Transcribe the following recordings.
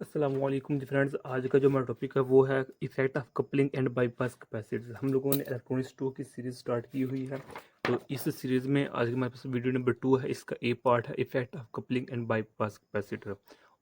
अस्सलाम वालेकुम जी फ्रेंड्स। आज का जो हमारा टॉपिक है वो है effect of coupling and bypass capacitor. हम लोगों ने इलेक्ट्रॉनिक्स 2 की सीरीज़ स्टार्ट की हुई है। तो इस सीरीज़ में आज हमारे पास वीडियो नंबर 2 है। इसका ए पार्ट है effect of coupling and bypass capacitor.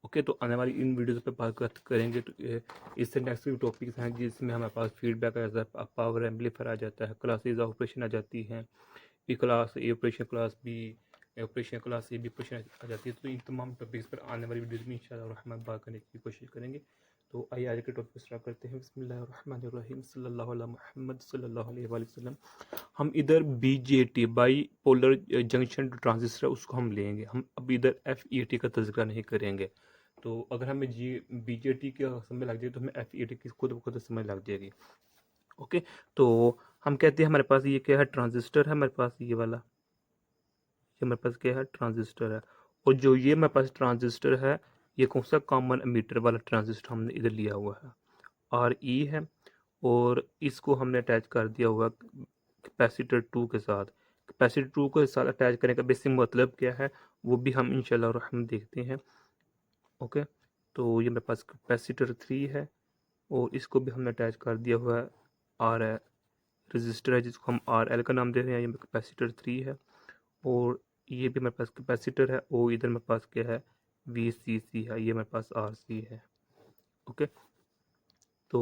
Okay, तो आने वाली इन वीडियोज़ पे बात करेंगे। तो इससे नेक्स्ट टॉपिक्स हैं जिसमें हमारे पास फीडबैक आ जाता है, पावर एम्पलीफायर आ जाता है, क्लासेज ऑपरेशन आ जाती हैं, P class, A operation, class B operation, class A B operation आ जाती है। तो इन तमाम टॉपिक्स पर आने वाली वीडियोज़ में इंशाल्लाह रहमान बात करने की कोशिश करेंगे। तो आइए आज के टॉपिक स्टार्ट करते हैं। बिस्मिल्लाहिर्रहमानिर्रहीम, सल्लल्लाहु अला मुहम्मद सल्लल्लाहु अलैहि वसल्लम। हम इधर BJT by polar junction transistor उसको हम लेंगे। हम अब इधर एफ का तज़किरा नहीं करेंगे। तो अगर हमें बीजेटी का समझ लग जाए तो हमें एफ की खुद ब खुद समझ लग जाएगी। ओके, तो हम कहते हैं हमारे पास ये क्या है, ट्रांजिस्टर है हमारे पास ये वाला। ये हमारे पास क्या है, ट्रांजिस्टर है। और जो ये हमारे पास ट्रांजिस्टर है, ये कौन सा कॉमन एमीटर वाला ट्रांजिस्टर हमने इधर लिया हुआ है, आर ई है। और इसको हमने अटैच कर दिया हुआ कैपेसिटर 2 के साथ। कैपेसिटर 2 के साथ अटैच करने का बेसिक मतलब क्या है वो भी हम इंशाल्लाह हम देखते हैं। ओके, तो ये मेरे पास कैपेसिटर 3 है और इसको भी हमने अटैच कर दिया हुआ है आर रजिस्टर है जिसको हम आर एल का नाम दे रहे हैं। ये कैपेसिटर 3 है और ये भी मेरे पास कैपेसिटर है। और इधर मेरे पास क्या है, वी सी सी है, ये मेरे पास आर सी है। ओके, तो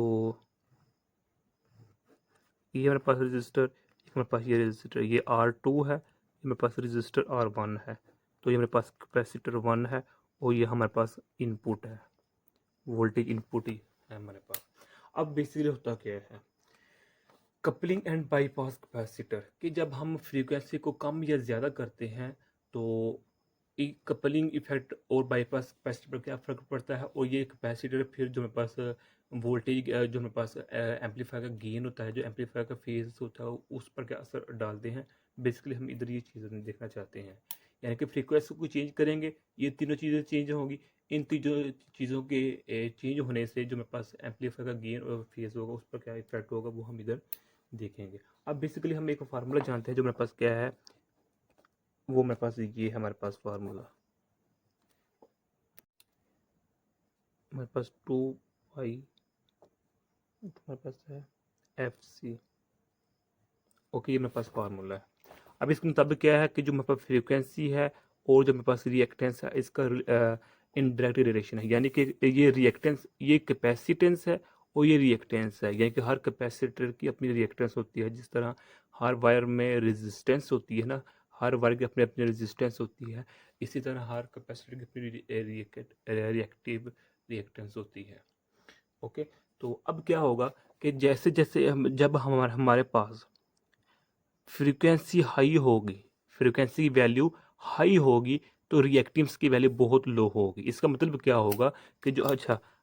ये मेरे पास रजिस्टर, एक मेरे पास ये रजिस्टर, ये R2 है, ये मेरे पास रजिस्टर R1 है। तो ये मेरे पास कैपेसिटर 1 है और ये हमारे पास इनपुट है, वोल्टेज इनपुट ही है हमारे पास। अब बेसिकली होता क्या है, कपलिंग एंड बाईपास कैपेसिटर कि जब हम फ्रीक्वेंसी को कम या ज़्यादा करते हैं तो कपलिंग इफेक्ट और बाईपास कैपेसिटर पर क्या फ़र्क पड़ता है। और ये कैपेसिटर फिर जो मेरे पास वोल्टेज जो मेरे पास एम्पलीफायर का गेन होता है, जो एम्पलीफायर का फेज होता है उस पर क्या असर डालते हैं। बेसिकली हम इधर ये चीज़ें देखना चाहते हैं, यानी कि फ्रीक्वेंसी को चेंज करेंगे, ये तीनों चीज़ें चेंज होंगी। इन तीनों चीज़ों के चेंज होने से जो मेरे पास एम्पलीफायर का गेन और फेज होगा उस पर क्या इफेक्ट होगा वो हम इधर देखेंगे। अब बेसिकली हम एक फार्मूला जानते हैं जो मेरे पास क्या है, वो मेरे पास ये है, हमारे पास फार्मूला हमारे पास 2 पाई हमारे पास है एफ सी। ओके, ये मेरे पास फार्मूला है। अब इसके मुताबिक क्या है कि जो मेरे पास फ्रीक्वेंसी है और जो मेरे पास रिएक्टेंस है इसका इनडायरेक्ट रिलेशन है, यानी कि ये रिएक्टेंस, ये कैपेसिटेंस है और ये रिएक्टेंस है। यानी कि हर कैपेसिटर की अपनी रिएक्टेंस होती है, जिस तरह हर वायर में रेजिस्टेंस होती है ना, हर वायर की अपनी अपनी रेजिस्टेंस होती है, इसी तरह हर कैपेसिटर की अपनी रिएक्टिव रिएक्टेंस होती है। ओके, तो अब क्या होगा कि जैसे जैसे जब हमारे पास फ्रीक्वेंसी हाई होगी, फ्रीक्वेंसी की वैल्यू हाई होगी तो रिएक्टिव्स की वैल्यू बहुत लो होगी। इसका मतलब क्या होगा कि जो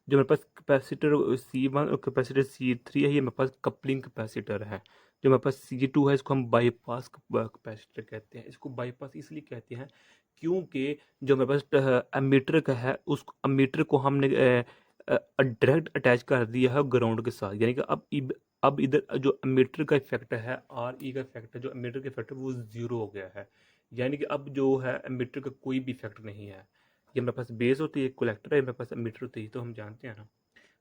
जो मेरे पास कैपेसिटर C1 और कैपेसिटर C3 है, ये मेरे पास कपलिंग कैपेसिटर है। जो मेरे पास C2 है इसको हम बाईपास कैपेसिटर कहते हैं। इसको बाईपास इसलिए कहते हैं क्योंकि जो मेरे पास एमीटर का है उस एमीटर को हमने डायरेक्ट अटैच कर दिया है ग्राउंड के साथ। यानी कि अब इधर जो एमीटर का इफेक्ट है, आर ई का इफेक्ट है, जो एमीटर का इफेक्ट है वो जीरो हो गया है। यानी कि अब जो है एमीटर का कोई भी इफेक्ट नहीं है। ये मेरे पास बेस होती है, कलेक्टर है, मेरे पास एमीटर होती है, तो हम जानते हैं ना।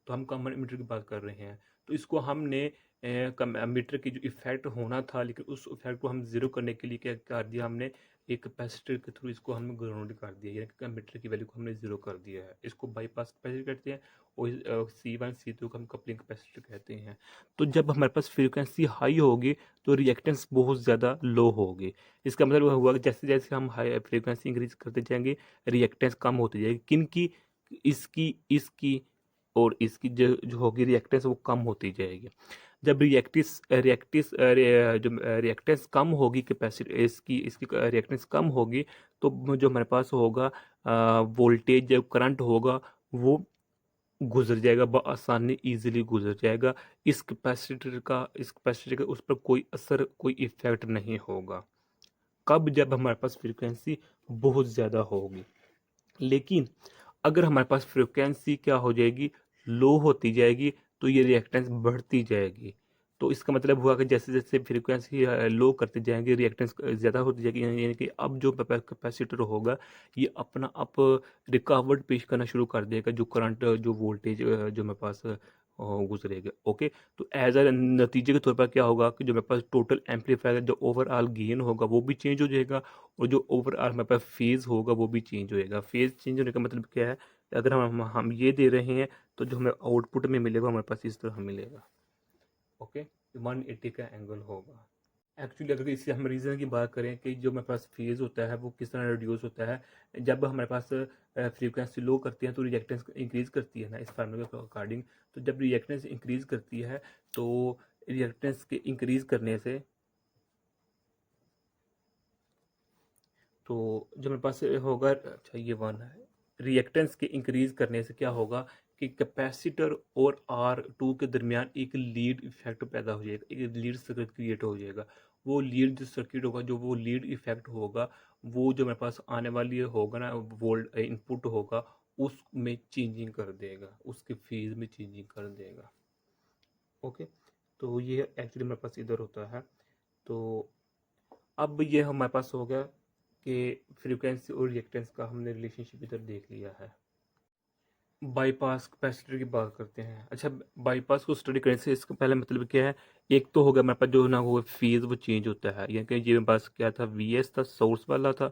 तो हम कॉमन एमीटर की बात कर रहे हैं। तो इसको हमने एमीटर की जो इफेक्ट होना था, लेकिन उस इफेक्ट को हम जीरो करने के लिए क्या कर दिया, हमने एक कैपेसिटर के थ्रू इसको हमने ग्राउंड कर दिया, यानी कि एमीटर की वैल्यू को हमने जीरो कर दिया है। इसको बाईपास कैपेसिटर कहते हैं और C1 C2 को हम कपलिंग कैपेसिटर कहते हैं। तो जब हमारे पास फ्रीक्वेंसी हाई होगी तो रिएक्टेंस बहुत ज़्यादा लो होगी। इसका मतलब हुआ कि जैसे जैसे हम हाई फ्रीक्वेंसी इंक्रीज करते जाएंगे रिएक्टेंस कम होती जाएगी। किन की, इसकी, इसकी और इसकी जो होगी रिएक्टेंस वो कम होती जाएगी। जब जो रिएक्टेंस कम होगी, कैपेसिटी इसकी इसकी रिएक्टेंस कम होगी तो जो हमारे पास होगा वोल्टेज, जो करंट होगा वो गुजर जाएगा आसानी, इजीली गुजर जाएगा। इस कैपेसिटर का उस पर कोई असर, कोई इफेक्ट नहीं होगा। कब, जब हमारे पास फ्रीक्वेंसी बहुत ज़्यादा होगी। लेकिन अगर हमारे पास फ्रीक्वेंसी क्या हो जाएगी, लो होती जाएगी, तो ये रिएक्टेंस बढ़ती जाएगी। तो इसका मतलब हुआ कि जैसे जैसे फ्रीक्वेंसी लो करते जाएंगे रिएक्टेंस ज़्यादा होती जाएगी, यानी कि अब जो कैपेसिटर होगा ये अपना आप रिकवर्ड पेश करना शुरू कर देगा, जो करंट जो वोल्टेज जो मेरे पास गुजरेगा। ओके, तो एज अ नतीजे के तौर पर क्या होगा कि जो मेरे पास टोटल एम्पलीफायर जो ओवरऑल गेन होगा वो भी चेंज हो जाएगा, और जो ओवरऑल मेरे पास फेज़ होगा वो भी चेंज होएगा। फेज़ चेंज होने का मतलब क्या है, अगर हम ये दे रहे हैं तो जो हमें आउटपुट में मिलेगा हमारे पास इस तरह मिलेगा। ओके, 180 का एंगल होगा। एक्चुअली अगर इससे हम रीज़न की बात करें कि जो हमारे पास फेज़ होता है वो किस तरह रिड्यूस होता है, जब हमारे पास फ्रीक्वेंसी लो करती है तो रिएक्टेंस इंक्रीज करती है ना, इस फार्मूले के अकॉर्डिंग। तो जब रिएक्टेंस इंक्रीज करती है तो रिएक्टेंस के इंक्रीज करने से, तो जो मेरे पास होगा, अच्छा ये वन है, रिएक्टेंस के इंक्रीज करने से क्या होगा कि कैपेसिटर और R2 के दरमियान एक लीड इफेक्ट पैदा हो जाएगा, एक लीड सर्किट क्रिएट हो जाएगा। वो लीड जो सर्किट होगा, जो वो लीड इफेक्ट होगा, वो जो मेरे पास आने वाली होगा ना वोल्ट इनपुट होगा, उसमें चेंजिंग कर देगा, उसके फेज में चेंजिंग कर देगा। ओके, तो ये एक्चुअली मेरे पास इधर होता है। तो अब ये हमारे पास हो गया कि फ्रीक्वेंसी और रिएक्टेंस का हमने रिलेशनशिप इधर देख लिया है। बाईपास कैपेसिटर की बात करते हैं। अच्छा, बाईपास को स्टडी करने से इसका पहले मतलब क्या है, एक तो हो गया मेरे पास जो ना वो फेज वो चेंज होता है, यानी कि ये मेरे पास क्या था, वीएस था, सोर्स वाला था।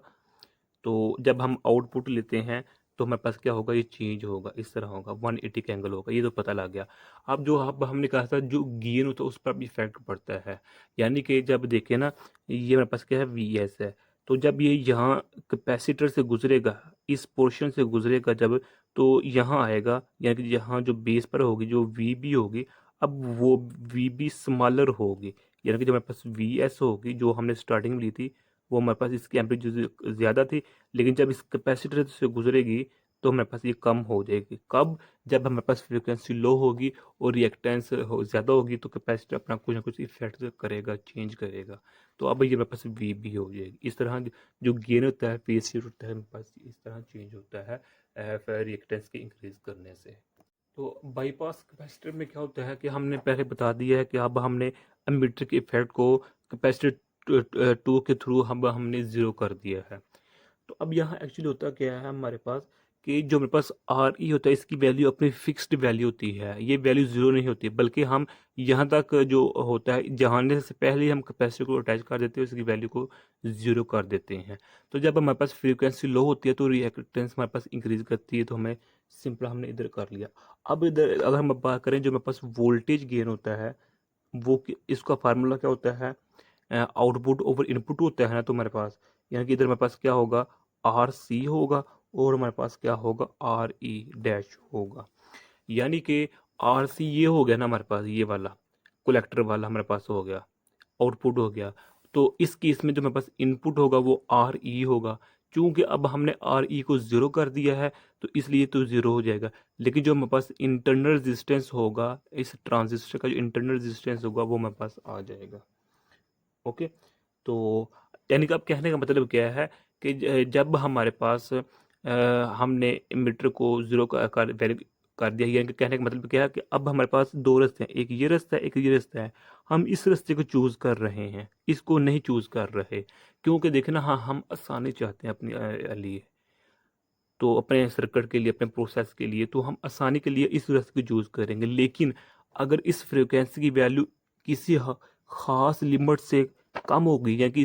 तो जब हम आउटपुट लेते हैं तो हमारे पास क्या होगा, ये चेंज होगा, इस तरह होगा, 180 का एंगल होगा, ये तो पता लग गया। अब जो अब हमने कहा था जो गेन होता है उस पर भी इफेक्ट पड़ता है, यानी कि जब देखें ना, ये मेरे पास क्या है, वी एस है। तो जब ये यहाँ कैपेसिटर से गुजरेगा, इस पोर्शन से गुजरेगा जब, तो यहाँ आएगा, यानी कि यहाँ जो बेस पर होगी जो वी बी होगी, अब वो वी बी स्मॉलर होगी, यानी कि जब हमारे पास वी एस होगी जो हमने स्टार्टिंग में ली थी, वो हमारे पास इसकी एम्पलीट्यूड ज़्यादा थी, लेकिन जब इस कैपेसिटर से गुजरेगी तो हमारे पास ये कम हो जाएगी। कब? जब हमारे पास फ्रीक्वेंसी लो होगी और रिएक्टेंस ज़्यादा होगी, तो कैपेसिटर अपना कुछ ना कुछ इफेक्ट करेगा, चेंज करेगा। तो अब ये मेरे पास वी बी हो जाएगी। इस तरह जो गेन होता है, फेज शिफ्ट होता है, मेरे पास इस तरह चेंज होता है रिएक्टेंस के इंक्रीज करने से। तो बाईपास कैपेसिटर में क्या होता है कि हमने पहले बता दिया है कि अब हमने एमीटर के इफेक्ट को कैपेसिटर टू के थ्रू हमने ज़ीरो कर दिया है। तो अब यहाँ एक्चुअली होता क्या है हमारे पास, कि जो मेरे पास आर ई होता है इसकी वैल्यू अपनी फिक्स्ड वैल्यू होती है, ये वैल्यू ज़ीरो नहीं होती, बल्कि हम यहाँ तक जो होता है जहाने से पहले ही हम कैपेसिटर को अटैच कर देते हैं, उसकी वैल्यू को ज़ीरो कर देते हैं। तो जब हमारे पास फ्रीक्वेंसी लो होती है तो रिएक्टेंस हमारे पास इंक्रीज करती है, तो हमें सिंपल हमने इधर कर लिया। अब इधर अगर हम बात करें जो मेरे पास वोल्टेज गेन होता है, वो इसका फार्मूला क्या होता है, आउटपुट ओवर इनपुट होता है ना, तो हमारे पास यानी कि इधर हमारे पास क्या होगा, आर सी होगा, और हमारे पास क्या होगा, आर ई डैश होगा। यानी कि आर सी ये हो गया ना हमारे पास, ये वाला कलेक्टर वाला हमारे पास हो गया, आउटपुट हो गया। तो इस केस में जो हमारे पास इनपुट होगा वो आर ई होगा। चूंकि अब हमने आर ई को ज़ीरो कर दिया है तो इसलिए तो ज़ीरो हो जाएगा, लेकिन जो हमारे पास इंटरनल रेजिस्टेंस होगा, इस ट्रांजिस्टर का जो इंटरनल रेजिस्टेंस होगा वो हमारे पास आ जाएगा। ओके, तो यानी कि अब कहने का मतलब क्या है कि जब हमारे पास हमने मीटर को ज़ीरो कर वैल्यू कर दिया, यानी कि कहने का मतलब क्या है कि अब हमारे पास दो रास्ते हैं, एक ये रास्ता है, एक ये रास्ता है। हम इस रास्ते को चूज़ कर रहे हैं, इसको नहीं चूज़ कर रहे, क्योंकि देखें ना, हाँ हम आसानी चाहते हैं अपने लिए, तो अपने सर्किट के लिए, अपने प्रोसेस के लिए, तो हम आसानी के लिए इस रास्ते को चूज़ करेंगे। लेकिन अगर इस फ्रिक्वेंसी की वैल्यू किसी ख़ास लिमिट से कम हो गई, या कि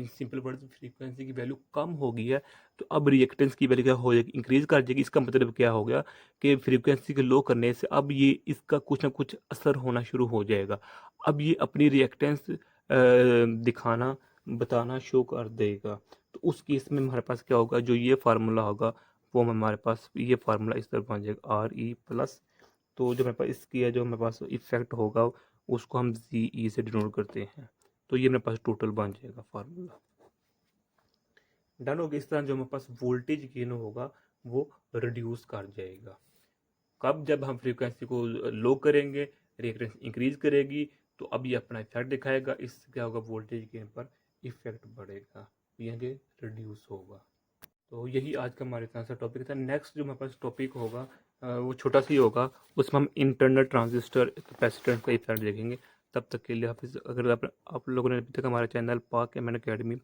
सिंपल वर्ड फ्रीक्वेंसी की वैल्यू कम हो गई है, तो अब रिएक्टेंस की वैल्यू क्या हो जाएगी, इंक्रीज कर जाएगी। इसका मतलब क्या हो गया कि फ्रीक्वेंसी को लो करने से अब ये इसका कुछ ना कुछ असर होना शुरू हो जाएगा। अब ये अपनी रिएक्टेंस दिखाना, बताना शो कर देगा। तो उस केस में हमारे पास क्या होगा, जो ये फार्मूला होगा वो हमारे पास, ये फार्मूला इस तरह बन जाएगा, आर ई प्लस, तो जो मेरे पास इसकी है, जो मेरे पास इफेक्ट होगा उसको हम जी ई से डिनोट करते हैं। तो ये मेरे पास टोटल बन जाएगा फार्मूला। डन हो गया। इस तरह जो हमारे पास वोल्टेज गेन होगा वो रिड्यूस कर जाएगा। कब? जब हम फ्रीक्वेंसी को लो करेंगे, रिएक्टेंस इंक्रीज करेगी, तो अब ये अपना इफेक्ट दिखाएगा, इससे क्या होगा, वोल्टेज गेन पर इफेक्ट बढ़ेगा, यानी रिड्यूस होगा। तो यही आज का हमारे पास टॉपिक था। नेक्स्ट जो हमारे पास टॉपिक होगा वो छोटा सा ही होगा, उसमें हम इंटरनल ट्रांजिस्टर कैपेसिटेंस का इफेक्ट देखेंगे। तब तक के लिए हाफिज़। अगर आप लोगों ने अभी तक हमारा चैनल पाक एमएन अकेडमी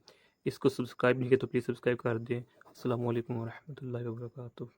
इसको सब्सक्राइब नहीं किया तो प्लीज़ सब्सक्राइब कर दें। अस्सलाम वालेकुम वरहमतुल्लाहि वबरकातुहू।